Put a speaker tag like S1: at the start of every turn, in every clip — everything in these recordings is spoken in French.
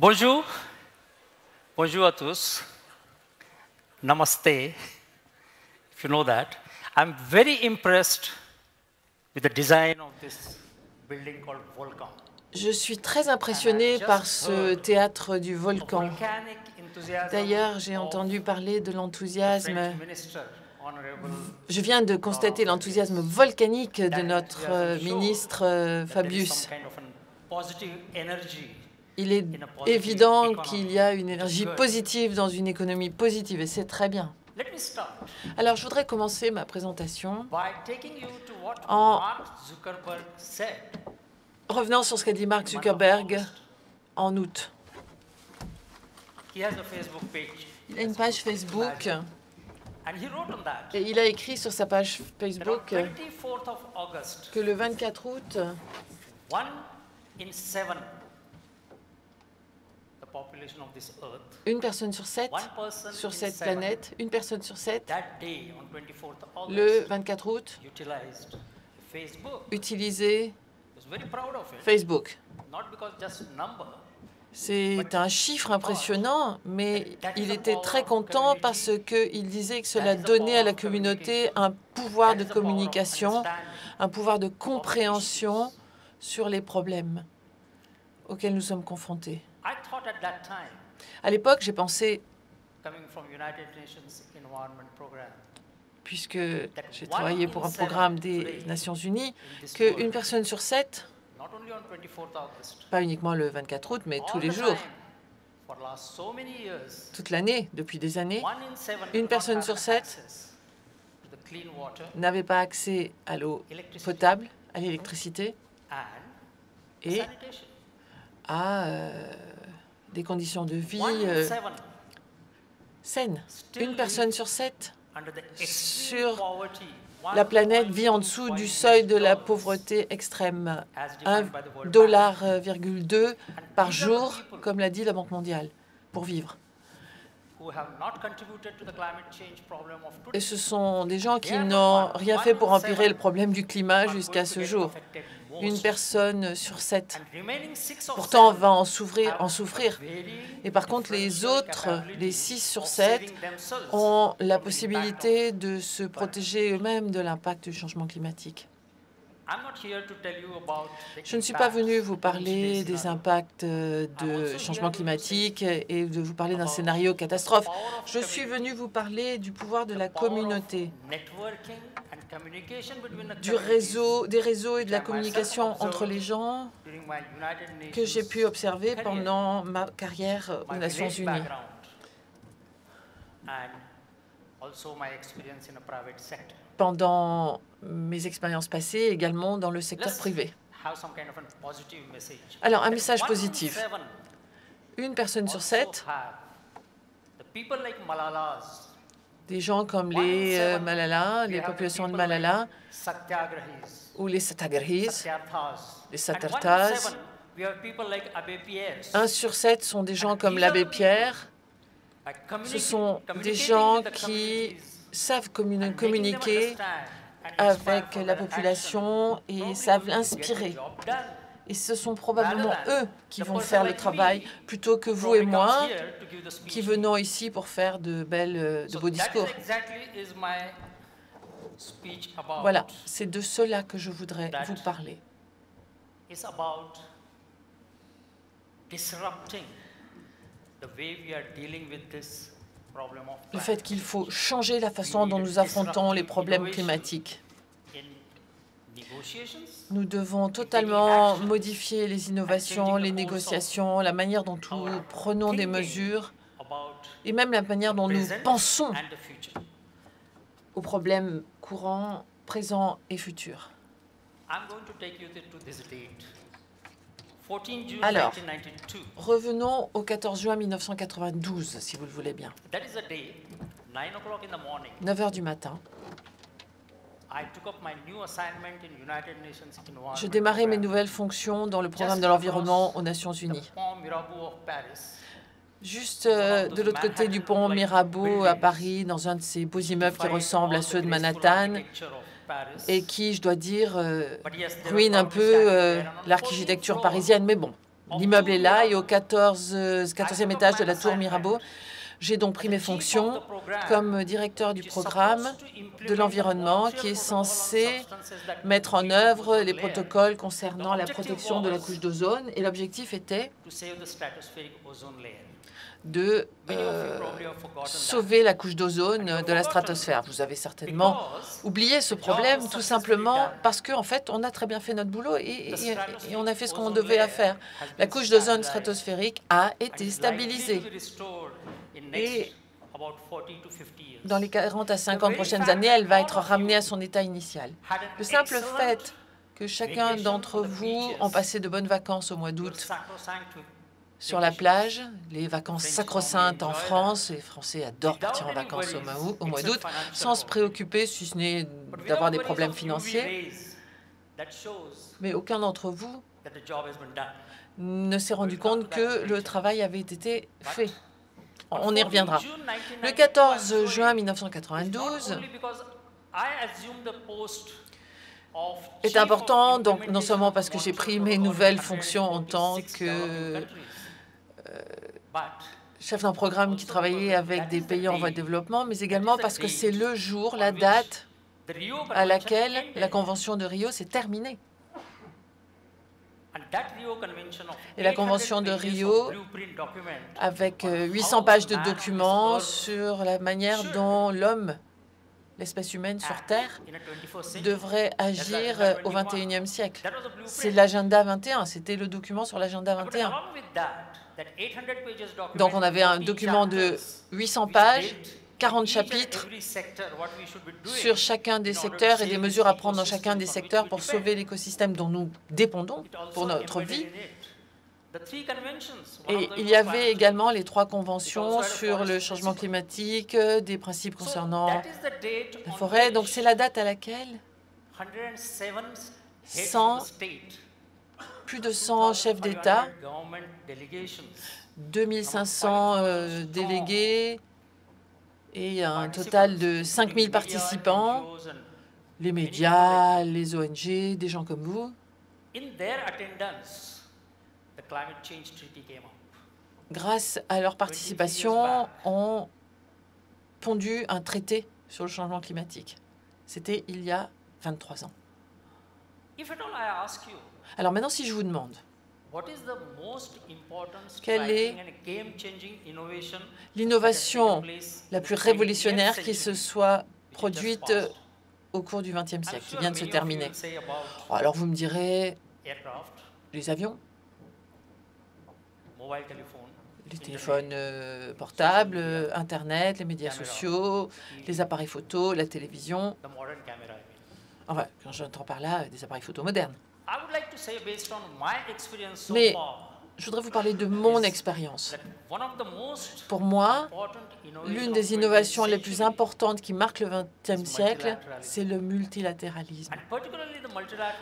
S1: Bonjour, bonjour à tous. Namaste, if you know that. I'm very impressed with the design of this building called Volcan.
S2: Je suis très impressionné par ce théâtre du volcan. D'ailleurs, j'ai entendu parler de l'enthousiasme. Je viens de constater l'enthousiasme volcanique de notre ministre Fabius. Il est évident qu'il y a une énergie positive dans une économie positive et c'est très bien. Alors, je voudrais commencer ma présentation en revenant sur ce qu'a dit Mark Zuckerberg en août. Il a une page Facebook et il a écrit sur sa page Facebook que le 24 août, une personne sur sept sur cette planète, une personne sur sept, le 24 août, utilisait Facebook. C'est un chiffre impressionnant, mais il était très content parce qu'il disait que cela donnait à la communauté un pouvoir de communication, un pouvoir de compréhension sur les problèmes auxquels nous sommes confrontés. À l'époque, j'ai pensé, puisque j'ai travaillé pour un programme des Nations Unies, qu'une personne sur sept, pas uniquement le 24 août, mais tous les jours, toute l'année, depuis des années, une personne sur sept n'avait pas accès à l'eau potable, à l'électricité et à des conditions de vie saines. Une personne sur sept sur la planète vit en dessous du seuil de la pauvreté extrême, 1,2 $ par jour, comme l'a dit la Banque mondiale, pour vivre. Et ce sont des gens qui n'ont rien fait pour empirer le problème du climat jusqu'à ce jour. Une personne sur sept, pourtant, va en souffrir. Et par contre, les autres, les 6 sur 7, ont la possibilité de se protéger eux-mêmes de l'impact du changement climatique. Je ne suis pas venu vous parler des impacts de changement climatique et de vous parler d'un scénario catastrophe. Je suis venu vous parler du pouvoir de la communauté, des réseaux et de la communication entre les gens que j'ai pu observer pendant ma carrière aux Nations Unies. Pendant mes expériences passées, également dans le secteur privé. Alors, un message positif. Une personne sur sept, des gens comme les Malala, les populations de Malala, ou les Satyagrahis, les Satyarthas. 1 sur 7 sont des gens comme l'abbé Pierre. Ce sont des gens qui savent communiquer avec la population et savent l'inspirer. Et ce sont probablement eux qui vont faire le travail plutôt que vous et moi qui venons ici pour faire de beaux discours. Voilà, c'est de cela que je voudrais vous parler. Le fait qu'il faut changer la façon dont nous affrontons les problèmes climatiques. Nous devons totalement modifier les innovations, les négociations, la manière dont nous prenons des mesures et même la manière dont nous pensons aux problèmes courants, présents et futurs. Alors, revenons au 14 juin 1992, si vous le voulez bien. 9 h du matin. Je démarrais mes nouvelles fonctions dans le programme de l'environnement aux Nations Unies. Juste de l'autre côté du pont Mirabeau à Paris, dans un de ces beaux immeubles qui ressemblent à ceux de Manhattan et qui, je dois dire, ruinent un peu l'architecture parisienne. Mais bon, L'immeuble est là et au 14e étage de la tour Mirabeau. J'ai donc pris mes fonctions comme directeur du programme de l'environnement qui est censé mettre en œuvre les protocoles concernant la protection de la couche d'ozone. Et l'objectif était de sauver la couche d'ozone de la stratosphère. Vous avez certainement oublié ce problème tout simplement parce qu'en fait, on a très bien fait notre boulot et on a fait ce qu'on devait faire. La couche d'ozone stratosphérique a été stabilisée. Et dans les 40 à 50 prochaines années, elle va être ramenée à son état initial. Le simple fait que chacun d'entre vous ait passé de bonnes vacances au mois d'août sur la plage, les vacances sacro-saintes en France, les Français adorent partir en vacances au mois d'août, sans se préoccuper, si ce n'est d'avoir des problèmes financiers. Mais aucun d'entre vous ne s'est rendu compte que le travail avait été fait. On y reviendra. Le 14 juin 1992 est important, donc non seulement parce que j'ai pris mes nouvelles fonctions en tant que chef d'un programme qui travaillait avec des pays en voie de développement, mais également parce que c'est le jour, la date à laquelle la Convention de Rio s'est terminée. Et la Convention de Rio, avec 800 pages de documents sur la manière dont l'homme, l'espèce humaine sur Terre, devrait agir au XXIe siècle. C'est l'agenda 21, c'était le document sur l'agenda 21. Donc on avait un document de 800 pages, 40 chapitres sur chacun des secteurs et des mesures à prendre dans chacun des secteurs pour sauver l'écosystème dont nous dépendons pour notre vie. Et il y avait également les 3 conventions sur le changement climatique, des principes concernant la forêt. Donc c'est la date à laquelle plus de 100 chefs d'État, 2500 délégués et un total de 5000 participants, les médias, les ONG, des gens comme vous. Grâce à leur participation, ont pondu un traité sur le changement climatique. C'était il y a 23 ans. Alors maintenant, si je vous demande, quelle est l'innovation la plus révolutionnaire qui se soit produite au cours du XXe siècle, qui vient de se terminer? Alors vous me direz les avions, les téléphones portables, Internet, les médias sociaux, les appareils photo, la télévision. Enfin, quand j'entends par là, des appareils photo modernes. Mais je voudrais vous parler de mon expérience. Pour moi, l'une des innovations les plus importantes qui marquent le XXe siècle, c'est le multilatéralisme.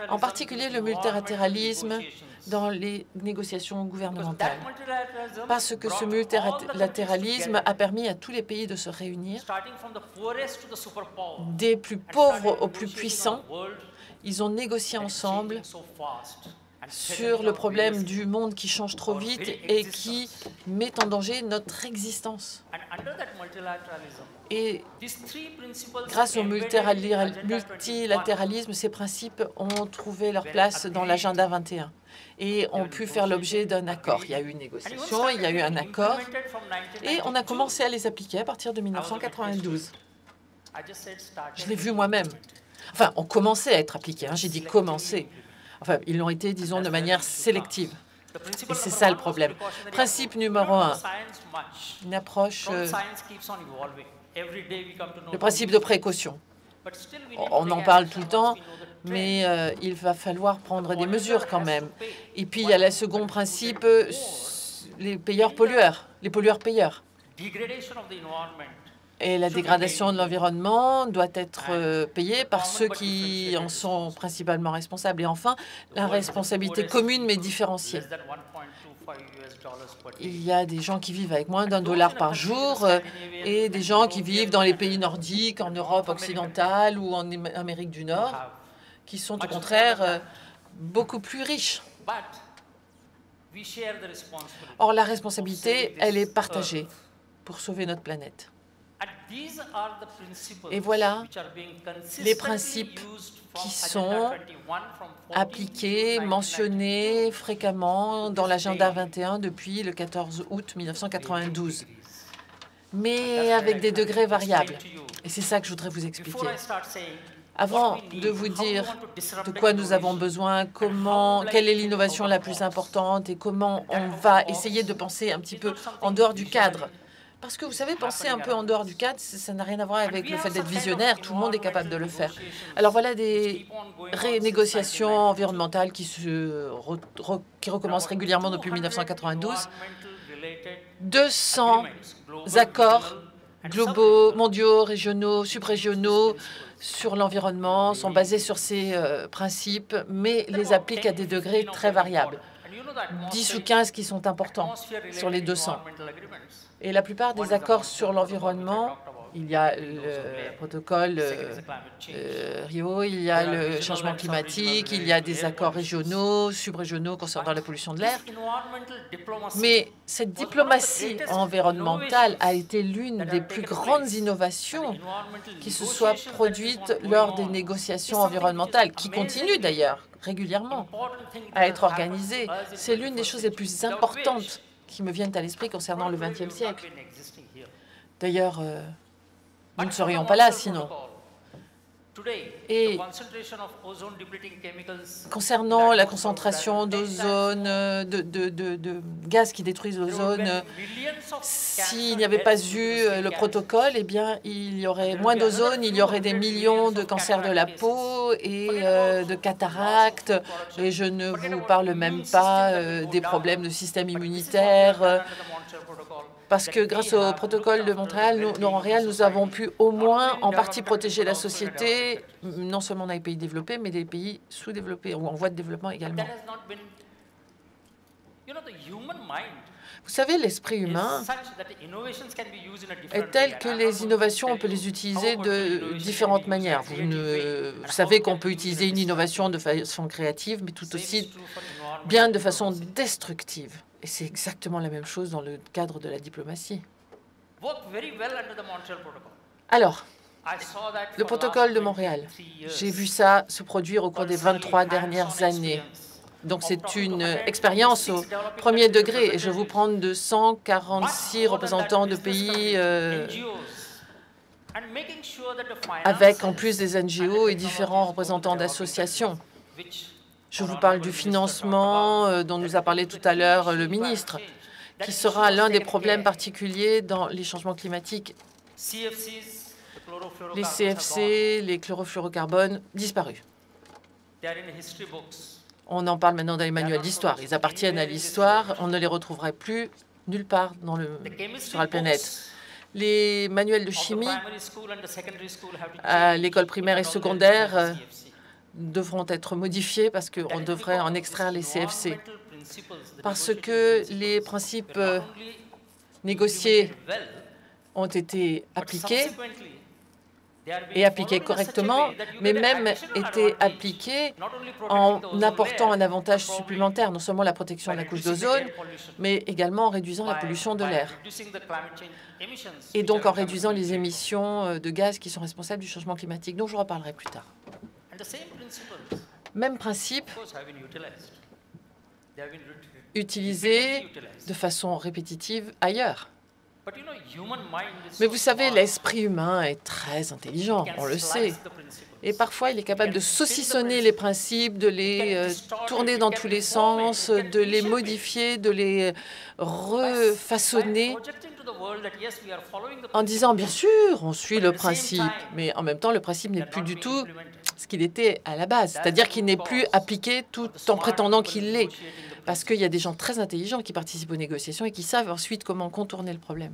S2: En particulier le multilatéralisme dans les négociations gouvernementales. Parce que ce multilatéralisme a permis à tous les pays de se réunir, des plus pauvres aux plus puissants. Ils ont négocié ensemble sur le problème du monde qui change trop vite et qui met en danger notre existence. Et grâce au multilatéralisme, ces principes ont trouvé leur place dans l'agenda 21 et ont pu faire l'objet d'un accord. Il y a eu une négociation, il y a eu un accord et on a commencé à les appliquer à partir de 1992. Je l'ai vu moi-même. Enfin, on commençait à être appliqués. J'ai dit commencer. Enfin, ils l'ont été, disons, de manière sélective. Et c'est ça le problème. Principe numéro 1, une approche, le principe de précaution. On en parle tout le temps, mais il va falloir prendre des mesures quand même. Et puis, il y a le second principe, les payeurs-pollueurs, les pollueurs-payeurs. Et la dégradation de l'environnement doit être payée par ceux qui en sont principalement responsables. Et enfin, la responsabilité commune mais différenciée. Il y a des gens qui vivent avec moins d'$1 par jour et des gens qui vivent dans les pays nordiques, en Europe occidentale ou en Amérique du Nord, qui sont au contraire beaucoup plus riches. Or, la responsabilité, elle est partagée pour sauver notre planète. Et voilà les principes qui sont appliqués, mentionnés fréquemment dans l'agenda 21 depuis le 14 août 1992, mais avec des degrés variables. Et c'est ça que je voudrais vous expliquer. Avant de vous dire de quoi nous avons besoin, quelle est l'innovation la plus importante et comment on va essayer de penser un petit peu en dehors du cadre. Parce que vous savez, penser un peu en dehors du cadre, ça n'a rien à voir avec le fait d'être visionnaire. Tout le monde est capable de le faire. Alors voilà des renégociations environnementales qui recommencent régulièrement depuis 1992. 200 accords globaux, mondiaux, régionaux, subrégionaux sur l'environnement sont basés sur ces principes, mais les appliquent à des degrés très variables. 10 ou 15 qui sont importants sur les 200. Et la plupart des accords sur l'environnement, il y a le protocole Rio, il y a le changement climatique, il y a des accords régionaux, subrégionaux concernant la pollution de l'air. Mais cette diplomatie environnementale a été l'une des plus grandes innovations qui se soient produites lors des négociations environnementales, qui continuent d'ailleurs régulièrement à être organisées. C'est l'une des choses les plus importantes qui me viennent à l'esprit concernant le XXe siècle. D'ailleurs, nous ne serions pas là sinon. Et concernant la concentration d'ozone, de gaz qui détruisent l'ozone, s'il n'y avait pas eu le protocole, eh bien, il y aurait moins d'ozone, il y aurait des millions de cancers de la peau et de cataractes. Et je ne vous parle même pas des problèmes de système immunitaire. Parce que grâce au protocole de Montréal, nous avons pu au moins en partie protéger la société, non seulement dans les pays développés, mais des pays sous-développés ou en voie de développement également. Vous savez, l'esprit humain est tel que les innovations, on peut les utiliser de différentes manières. Vous savez qu'on peut utiliser une innovation de façon créative, mais tout aussi bien de façon destructive. Et c'est exactement la même chose dans le cadre de la diplomatie. Alors, le protocole de Montréal, j'ai vu ça se produire au cours des 23 dernières années. Donc, c'est une expérience au premier degré. Et je vous prends de 146 représentants de pays avec, en plus des NGO et différents représentants d'associations. Je vous parle du financement dont nous a parlé tout à l'heure le ministre, qui sera l'un des problèmes particuliers dans les changements climatiques. Les CFC, les chlorofluorocarbones, disparus. On en parle maintenant dans les manuels d'histoire. Ils appartiennent à l'histoire. On ne les retrouverait plus nulle part sur la planète. Les manuels de chimie à l'école primaire et secondaire devront être modifiés parce qu'on devrait en extraire les CFC. Parce que les principes négociés ont été appliqués et appliqués correctement, mais même été appliqués en apportant un avantage supplémentaire, non seulement la protection de la couche d'ozone, mais également en réduisant la pollution de l'air. Et donc en réduisant les émissions de gaz qui sont responsables du changement climatique, dont je vous reparlerai plus tard. Même principe, utilisé de façon répétitive ailleurs. Mais vous savez, l'esprit humain est très intelligent, on le sait. Et parfois, il est capable de saucissonner les principes, de les tourner dans tous les sens, de les modifier, de les refaçonner en disant, bien sûr, on suit le principe, mais en même temps, le principe n'est plus du tout ce qu'il était à la base, c'est-à-dire qu'il n'est plus appliqué tout en prétendant qu'il l'est, parce qu'il y a des gens très intelligents qui participent aux négociations et qui savent ensuite comment contourner le problème.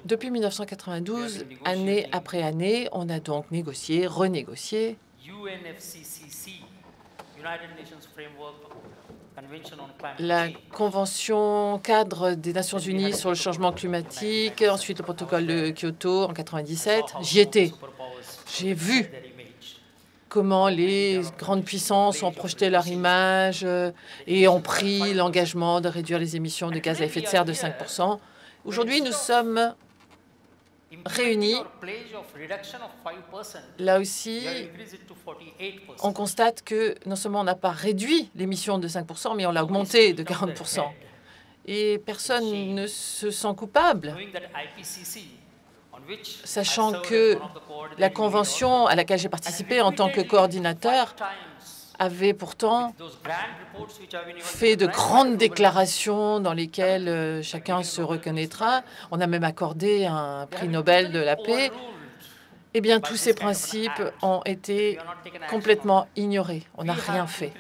S2: Depuis 1992, année après année, on a donc négocié, renégocié la Convention cadre des Nations Unies sur le changement climatique, ensuite le protocole de Kyoto en 1997. J'y étais. J'ai vu comment les grandes puissances ont projeté leur image et ont pris l'engagement de réduire les émissions de gaz à effet de serre de 5%. Aujourd'hui, nous sommes réunis. Là aussi, on constate que non seulement on n'a pas réduit l'émission de 5%, mais on l'a augmenté de 40%. Et personne ne se sent coupable, sachant que la convention à laquelle j'ai participé en tant que coordinateur avait pourtant fait de grandes déclarations dans lesquelles chacun se reconnaîtra. On a même accordé un prix Nobel de la paix. Eh bien, tous ces principes ont été complètement ignorés. On n'a rien fait.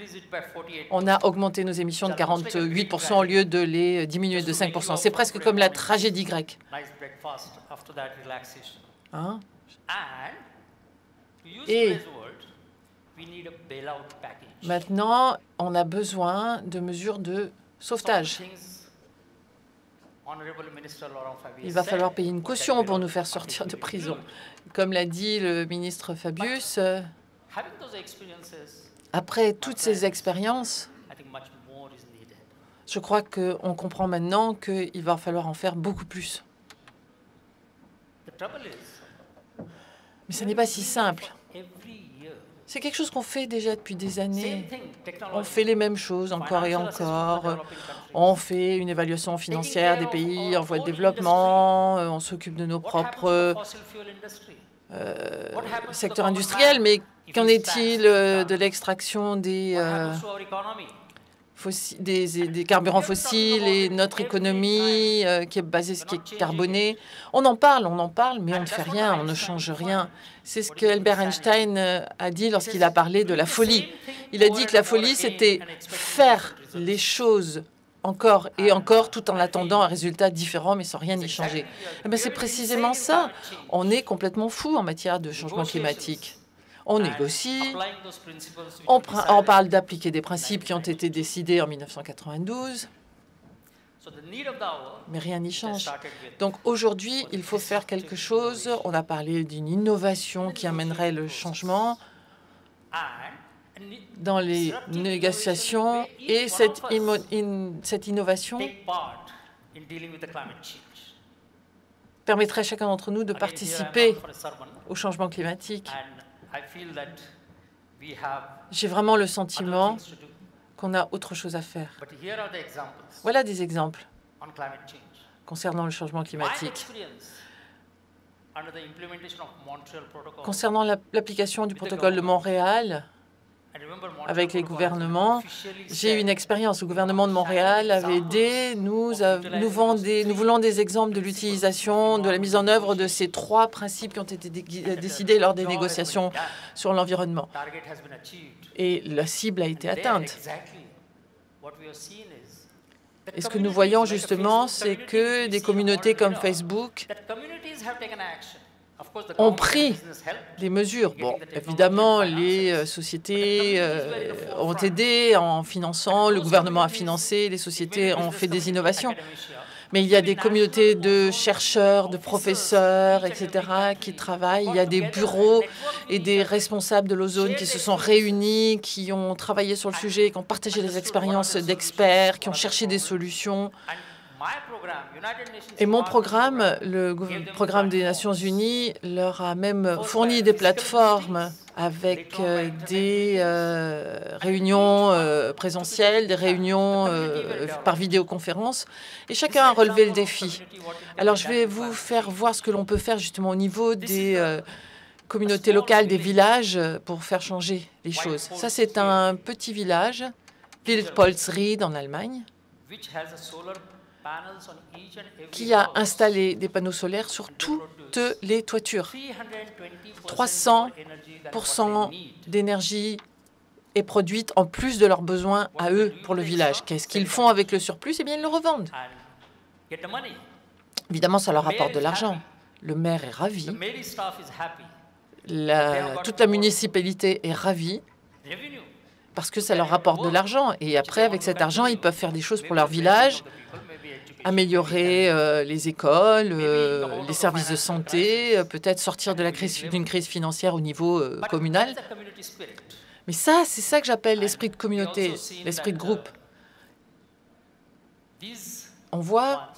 S2: On a augmenté nos émissions de 48% au lieu de les diminuer de 5%. C'est presque comme la tragédie grecque. Hein? Et maintenant, on a besoin de mesures de sauvetage. Il va falloir payer une caution pour nous faire sortir de prison. Comme l'a dit le ministre Fabius, après toutes ces expériences, je crois qu'on comprend maintenant qu'il va falloir en faire beaucoup plus. Mais ce n'est pas si simple. C'est quelque chose qu'on fait déjà depuis des années. On fait les mêmes choses encore et encore. On fait une évaluation financière des pays en voie de développement. On s'occupe de nos propres secteurs industriels. Mais qu'en est-il de l'extraction des carburants fossiles et notre économie qui est basée, qui est carbonée? On en parle, mais on ne fait rien, on ne change rien. C'est ce que Albert Einstein a dit lorsqu'il a parlé de la folie. Il a dit que la folie, c'était faire les choses encore et encore tout en attendant un résultat différent, mais sans rien y changer. Eh bien, c'est précisément ça. On est complètement fou en matière de changement climatique. On négocie, on parle d'appliquer des principes qui ont été décidés en 1992, mais rien n'y change. Donc aujourd'hui, il faut faire quelque chose. On a parlé d'une innovation qui amènerait le changement dans les négociations, et cette innovation permettrait à chacun d'entre nous de participer au changement climatique. J'ai vraiment le sentiment qu'on a autre chose à faire. Voilà des exemples concernant le changement climatique. Concernant l'application du protocole de Montréal avec les gouvernements, j'ai eu une expérience. Le gouvernement de Montréal avait aidé. Nous voulons des exemples de l'utilisation, de la mise en œuvre de ces 3 principes qui ont été décidés lors des négociations sur l'environnement. Et la cible a été atteinte. Et ce que nous voyons justement, c'est que des communautés comme Facebook ont pris des mesures. Bon, évidemment, les sociétés ont aidé en finançant, le gouvernement a financé, les sociétés ont fait des innovations. Mais il y a des communautés de chercheurs, de professeurs, etc., qui travaillent. Il y a des bureaux et des responsables de l'ozone qui se sont réunis, qui ont travaillé sur le sujet, qui ont partagé des expériences d'experts, qui ont cherché des solutions. Et mon programme, le programme des Nations Unies, leur a même fourni des plateformes avec des réunions présentielles, des réunions par vidéoconférence, et chacun a relevé le défi. Alors, je vais vous faire voir ce que l'on peut faire justement au niveau des communautés locales, des villages, pour faire changer les choses. Ça, c'est un petit village, Wildpolsried en Allemagne, qui a installé des panneaux solaires sur toutes les toitures. 300% d'énergie est produite en plus de leurs besoins à eux pour le village. Qu'est-ce qu'ils font avec le surplus? Eh bien, ils le revendent. Évidemment, ça leur apporte de l'argent. Le maire est ravi. Toute la municipalité est ravie parce que ça leur rapporte de l'argent. Et après, avec cet argent, ils peuvent faire des choses pour leur village. améliorer les écoles, les services de santé, peut-être sortir de d'une crise financière au niveau communal. Mais ça, c'est ça que j'appelle l'esprit de communauté, l'esprit de groupe. On voit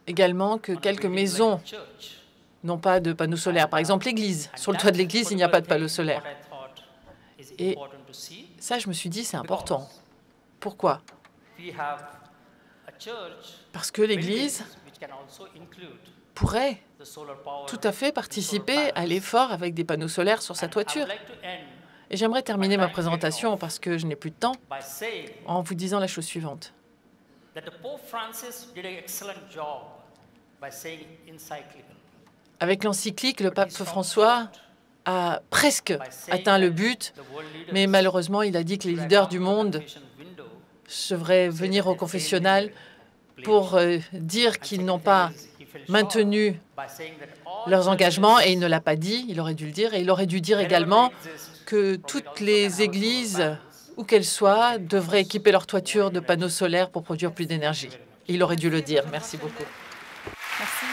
S2: également que quelques maisons n'ont pas de panneaux solaires. Par exemple, l'église. Sur le toit de l'église, il n'y a pas de panneaux solaires. Et ça, je me suis dit, c'est important. Pourquoi? Parce que l'église pourrait tout à fait participer à l'effort avec des panneaux solaires sur sa toiture. Et j'aimerais terminer ma présentation, parce que je n'ai plus de temps, en vous disant la chose suivante. Avec l'encyclique, le pape François a presque atteint le but, mais malheureusement, il a dit que les leaders du monde devraient venir au confessionnal pour dire qu'ils n'ont pas maintenu leurs engagements, et il ne l'a pas dit, il aurait dû le dire, et il aurait dû dire également que toutes les églises, où qu'elles soient, devraient équiper leur toiture de panneaux solaires pour produire plus d'énergie. Il aurait dû le dire. Merci beaucoup.
S3: Merci.